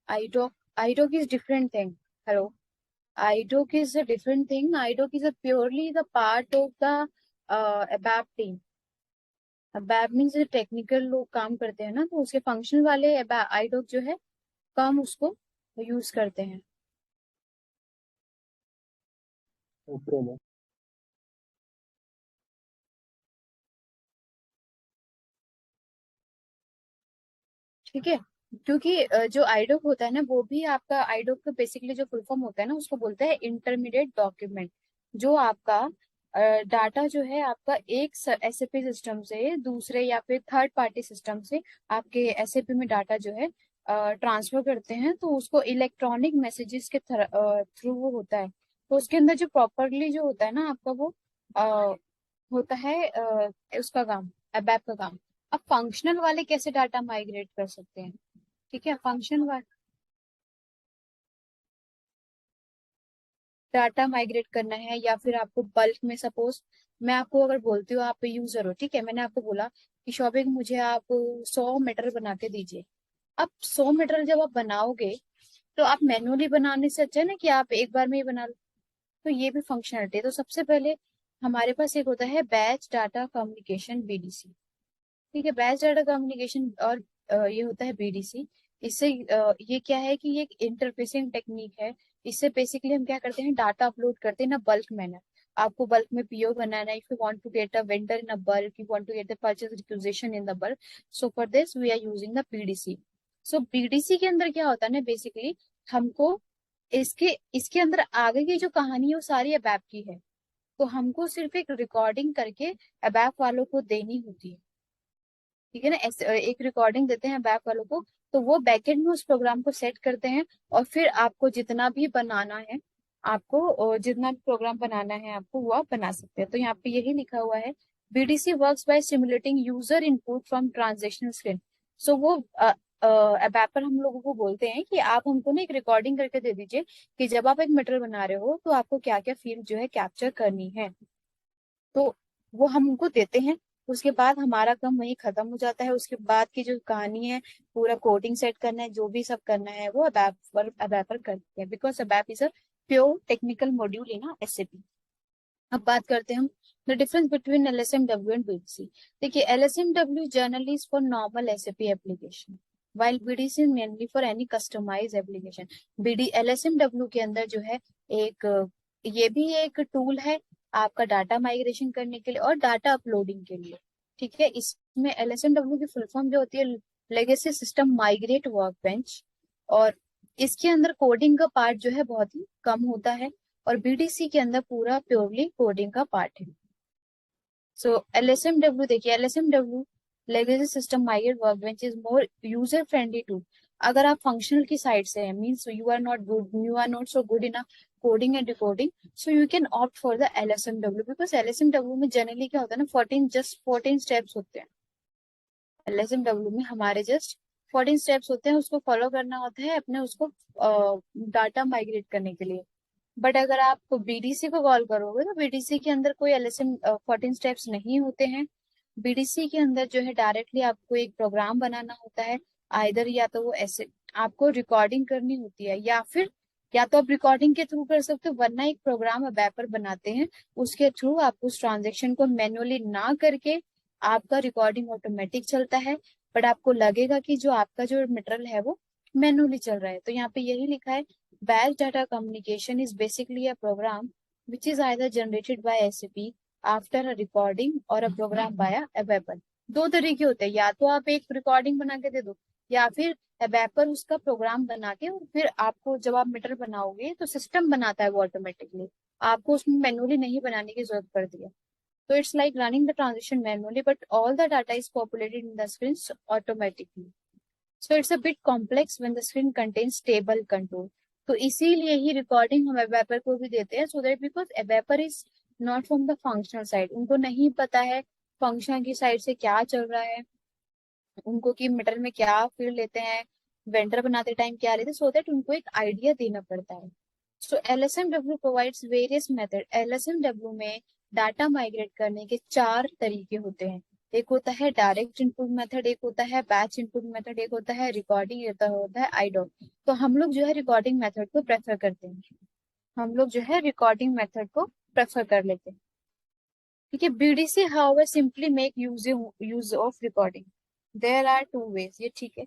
idoc is different thing. Hello. idoc is a different thing. idoc is a purely the part of the abap team. abap means technical लोग काम करते हैं ना, तो उसके functional वाले idoc जो है कम उसको यूज करते हैं। Okay ma'am. ठीक है। क्योंकि जो आइडोक होता है ना, वो भी आपका आइडोक का बेसिकली जो फुल फॉर्म होता है ना, उसको बोलते हैं इंटरमीडिएट डॉक्यूमेंट। जो आपका डाटा जो है आपका एक एसएपी सिस्टम से दूसरे या फिर थर्ड पार्टी सिस्टम से आपके एसएपी में डाटा जो है ट्रांसफर करते हैं, तो उसको इलेक्ट्रॉनिक मैसेजेस के थ्रू वो होता है। तो उसके अंदर जो प्रॉपरली जो होता है ना आपका वो अ, होता है उसका काम, एबैप का काम। अब फंक्शनल वाले कैसे डाटा माइग्रेट कर सकते हैं? ठीक है, फंक्शन वाले डाटा माइग्रेट करना है या फिर आपको बल्क में, सपोज मैं आपको अगर बोलती हूँ, आप यूजर हो, ठीक है, मैंने आपको बोला कि शॉपिंग मुझे आप 100 मीटर बना के दीजिए। अब 100 मीटर जब आप बनाओगे, तो आप मैनुअली बनाने से अच्छा है ना कि आप एक बार में ही बना लो। तो ये भी फंक्शनलिटी है। तो सबसे पहले हमारे पास एक होता है बैच डाटा कम्युनिकेशन, बीडीसी। ठीक है, बैच डाटा कम्युनिकेशन और ये होता है बीडीसी। इससे ये क्या है कि ये एक इंटरफेसिंग टेक्निक है। इससे बेसिकली हम क्या करते हैं, डाटा अपलोड करते हैं ना बल्क मैनर। आपको बल्क में पीओ बनाना है, if you want to get a vendor in a bulk, you want to get the purchase requisition in the bulk, so for this we are using the BDC. So BDC के अंदर क्या होता है ना, basically हमको इसके इसके अंदर आगे की जो कहानी है वो सारी अबैप की है। तो हमको सिर्फ एक रिकॉर्डिंग करके अबैप वालों को देनी होती है। ठीक है ना, ऐसे एक रिकॉर्डिंग देते हैं बैक वालों को, तो वो बैकएंड में उस प्रोग्राम को सेट करते हैं। और फिर आपको जितना भी बनाना है, आपको जितना भी प्रोग्राम बनाना है आपको, वो आप बना सकते हैं। तो यहाँ पे यही लिखा हुआ है, BDC works by simulating user input from transactional screen. So वो एबैपर हम लोगों को बोलते हैं कि आप हमको ना एक रिकॉर्डिंग करके दे दीजिए कि जब आप एक मटेरियल बना रहे हो तो आपको क्या क्या फील्ड जो है कैप्चर करनी है। तो वो हम उनको देते हैं। उसके बाद हमारा काम वही खत्म हो जाता है। उसके बाद की जो कहानी है, पूरा कोडिंग सेट करना है, जो भी सब करना है, वो अबैप पर करते हैं, because ABAP is a pure technical module in SAP. अब बात करते हैं हम the difference between LSMW and BDC. देखिए, LSMW generally is for normal SAP application, while BDC is mainly for any customized application। BD LSMW के अंदर जो है एक ये भी एक टूल है आपका डाटा माइग्रेशन करने के लिए और डाटा अपलोडिंग के लिए। ठीक है, इसमें LSMW की फुल फॉर्म जो होती है लेगेसी सिस्टम माइग्रेट वर्कबेंच। और इसके अंदर कोडिंग का पार्ट जो है बहुत ही कम होता है, और बीडीसी के अंदर पूरा प्योरली कोडिंग का पार्ट है। सो LSMW देखिए, LSMW legacy system migrate workbench is more user friendly tool. अगर आप फंक्शनल की साइड से हैं, means you are not so good in coding and decoding, so you can opt for the LSMW, because LSMW में generally क्या होता है ना, 14 स्टेप्स होते हैं। LSMW में हमारे जस्ट 14 स्टेप्स होते हैं, उसको फॉलो करना होता है अपने उसको डाटा माइग्रेट करने के लिए। बट अगर आप बीडीसी को कॉल करोगे, तो बीडीसी के अंदर कोई एलएसएम 14 स्टेप्स नहीं होते हैं। बीडीसी के अंदर जो है डायरेक्टली आपको एक प्रोग्राम बनाना होता है। आइदर या तो वो ऐसे आपको रिकॉर्डिंग करनी होती है, या फिर या तो आप रिकॉर्डिंग के थ्रू कर सकते हो, वरना एक प्रोग्राम वेपर बनाते हैं, उसके थ्रू आप उस ट्रांजेक्शन को मैनुअली ना करके आपका रिकॉर्डिंग ऑटोमेटिक चलता है। बट आपको लगेगा कि जो आपका जो मटेरियल है वो मैनुअली चल रहा है। तो यहाँ पे यही लिखा है, batch data communication is basically a program which is either generated by SAP after a recording or a program by a ABAPer। दो तरीके होते हैं, या तो आप एक रिकॉर्डिंग बना के दे दो, या फिर ABAPer उसका प्रोग्राम बना के, और फिर आपको जब आप मीटर बनाओगे तो सिस्टम बनाता है वो ऑटोमेटिकली, आपको उसमें मैनुअली नहीं बनाने की जरूरत पड़ती है। तो it's like running the transaction manually, but all the data is populated in the screen automatically. So it's a bit complex when the screen contains stable control. तो इसीलिए ही रिकॉर्डिंग हम एवेपर को भी देते हैं, so that because ABAPer is not from the functional side, उनको नहीं पता है फंक्शन की साइड से क्या चल रहा है, उनको कि मीटर में क्या फील्ड लेते हैं, वेंडर बनाते टाइम क्या लेते हैं, सो दैट उनको एक आइडिया देना पड़ता है। So LSMW provides various method. LSMW में डाटा माइग्रेट करने के चार तरीके होते हैं। एक होता है डायरेक्ट इनपुट मेथड, एक होता है बैच इनपुट मेथड, एक होता है रिकॉर्डिंग, एक होता है आईडॉक। तो हम लोग जो है रिकॉर्डिंग मेथड को प्रेफर करते हैं, हम लोग जो है रिकॉर्डिंग मेथड को प्रेफर कर लेते हैं। ठीक है, BDC however simply make use of recording, there are two ways, ये ठीक है।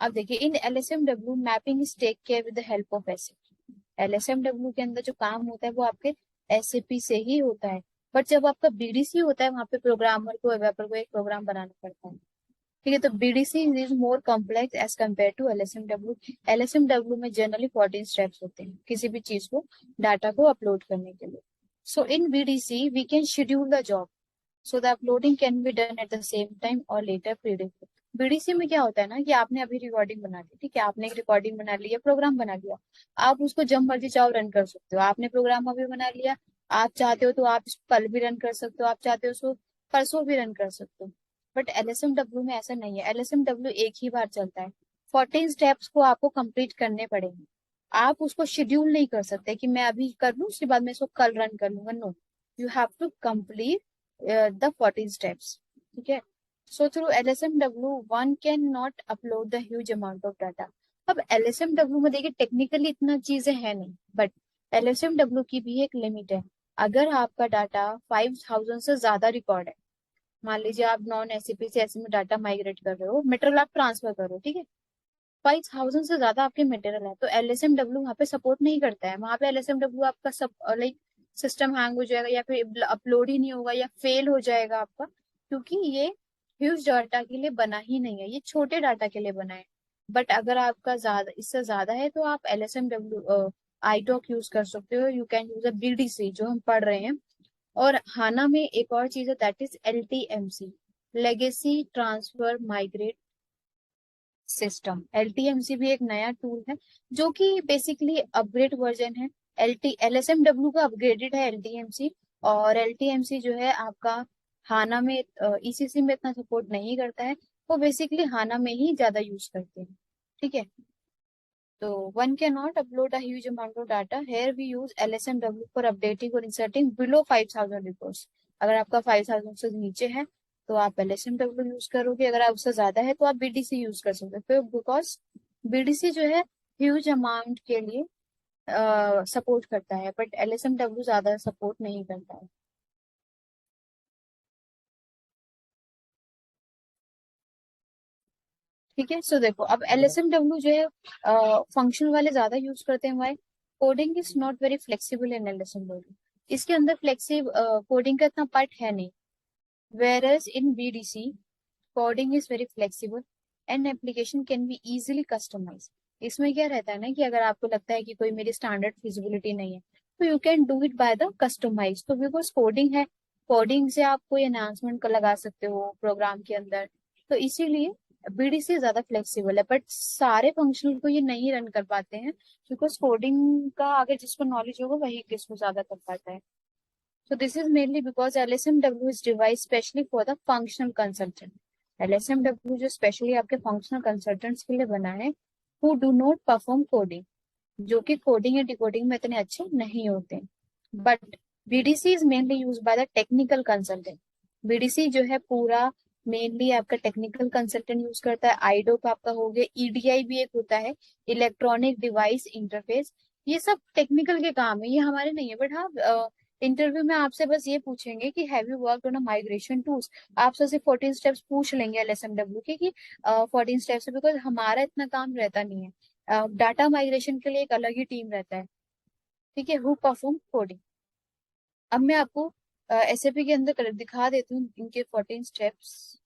अब देखिए, in LSMW mapping is take care with the help of SAP. LSMW के अंदर जो काम होता है वो आपके एसएपी से ही होता है। बट जब आपका बीडीसी होता है, वहां पे प्रोग्रामर को, डेवलपर को एक प्रोग्राम बनाना पड़ता है। ठीक है, तो BDC is more complex as compare to LSMW. LSMW में जनरली 14 स्टेप्स होते हैं किसी भी चीज को, डाटा को अपलोड करने के लिए। So in BDC we can schedule the job, so the uploading can be done at the same time और लेटर प्रीडिक्ट। बीडीसी में क्या होता है ना कि आपने अभी रिकॉर्डिंग बना ली, ठीक है, आपने एक रिकॉर्डिंग बना ली या प्रोग्राम बना लिया, आप उसको जब मर्जी चाहो रन कर सकते हो। आपने प्रोग्राम अभी बना लिया, आप चाहते हो तो आप इसको कल भी रन कर सकते हो, आप चाहते हो उसको परसों भी रन कर सकते हो। बट एलएसएमडब्ल्यू में ऐसा नहीं है, एलएसएमडब्ल्यू एक ही बार चलता है। 14 स्टेप्स को आपको कंप्लीट करने पड़ेंगे। आप उसको शेड्यूल नहीं कर सकते कि मैं अभी कर लूँ उसके बाद मैं इसको कल रन कर लूंगा, no, you have to complete the 14 steps. ठीक है, so through LSMW one cannot upload the huge amount of data. अब LSMW में देखिए टेक्निकली इतना चीजें हैं नहीं, बट LSMW की भी एक लिमिट है। अगर आपका डाटा 5000 से ज्यादा रिकॉर्ड है, मान लीजिए आप नॉन एससीपी से एससी में डाटा माइग्रेट कर रहे हो, मटेरियल आप ट्रांसफर कर रहे हो, ठीक है, 5000 से ज्यादा आपके मटेरियल है, तो एलएसएमडब्ल्यू वहाँ पे सपोर्ट नहीं करता है। वहाँ पे एलएसएमडब्ल्यू आपका सब लाइक सिस्टम हैंग हो जाएगा, या फिर अपलोड ही नहीं होगा, या फेल हो जाएगा आपका, क्योंकि ये ह्यूज डाटा के लिए बना ही नहीं है, ये छोटे डाटा के लिए बना है। बट अगर आपका ज्यादा, इससे ज्यादा है, तो आप एलएसएमडब्ल्यू आईडॉक यूज कर सकते हो, you can use a BDC जो हम पढ़ रहे हैं। और हाना में एक और चीज है, that is LTMC, legacy transfer migrate system. LTMC भी एक नया टूल है जो कि बेसिकली अपग्रेड वर्जन है। एलएसएमडब्ल्यू का अपग्रेडेड है एलटीएमसी। और एलटीएमसी जो है आपका हाना में, ईसीसी में इतना सपोर्ट नहीं करता है, वो बेसिकली हाना में ही ज्यादा यूज करते हैं। ठीक है, तो one cannot upload a huge amount of data. Here we use LSMW for updating or inserting below 5000 records. अगर आपका 5000 से नीचे है तो आप LSMW यूज करोगे, अगर आप उससे ज्यादा है तो आप बीडीसी यूज कर सकते हो, बिकॉज बीडीसी जो है ह्यूज अमाउंट के लिए सपोर्ट करता है, बट LSMW ज्यादा सपोर्ट नहीं करता है। ठीक है, सो देखो, अब LSMW जो है फंक्शन वाले ज्यादा यूज करते हैं। Why? Coding is not very flexible in LSMW। इसके अंदर फ्लेक्सिब कोडिंग का इतना पार्ट है नहीं। Whereas in BDC, coding is very flexible and application can be easily customized. इसमें क्या रहता है ना कि अगर आपको लगता है कि कोई मेरी स्टैंडर्ड फिजिबिलिटी नहीं है, तो you can do it by the customise. तो बिकॉज कोडिंग है, कोडिंग से आप कोई एनहांसमेंट लगा सकते हो प्रोग्राम के अंदर, तो इसीलिए बीडीसी ज्यादा फ्लेक्सिबल है। बट सारे फंक्शनल को ये नहीं रन कर पाते हैं, बिकॉज कोडिंग का अगर जिसको नॉलेज होगा वही किसको ज्यादा कर पाता है। So this is mainly because LSMW is devised specially for the functional consultant. LSMW जो specially आपके functional consultants के लिए बना है, who do not perform coding, जो कि कोडिंग या डिकोडिंग में इतने अच्छे नहीं होते। But BDC is mainly use by the technical consultant. BDC जो है पूरा मेनली आपका टेक्निकल कंसल्टेंट यूज करता है। आईडोक आपका हो गया, ईडीआई भी एक होता है, इलेक्ट्रॉनिक डिवाइस इंटरफेस। ये सब टेक्निकल के काम है, ये हमारे नहीं है। बट हाँ, इंटरव्यू में आपसे बस ये पूछेंगे कि have you worked on a migration tools. आपसे सिर्फ 14 स्टेप्स पूछ लेंगे एलएसएमडब्ल्यू के कि 14 स्टेप्स, बिकॉज हमारा इतना काम रहता नहीं है। डाटा माइग्रेशन के लिए एक अलग ही टीम रहता है, ठीक है, हु परफॉर्म कोडिंग। अब मैं आपको एसएपी के अंदर दिखा देती हूँ इनके 14 स्टेप्स।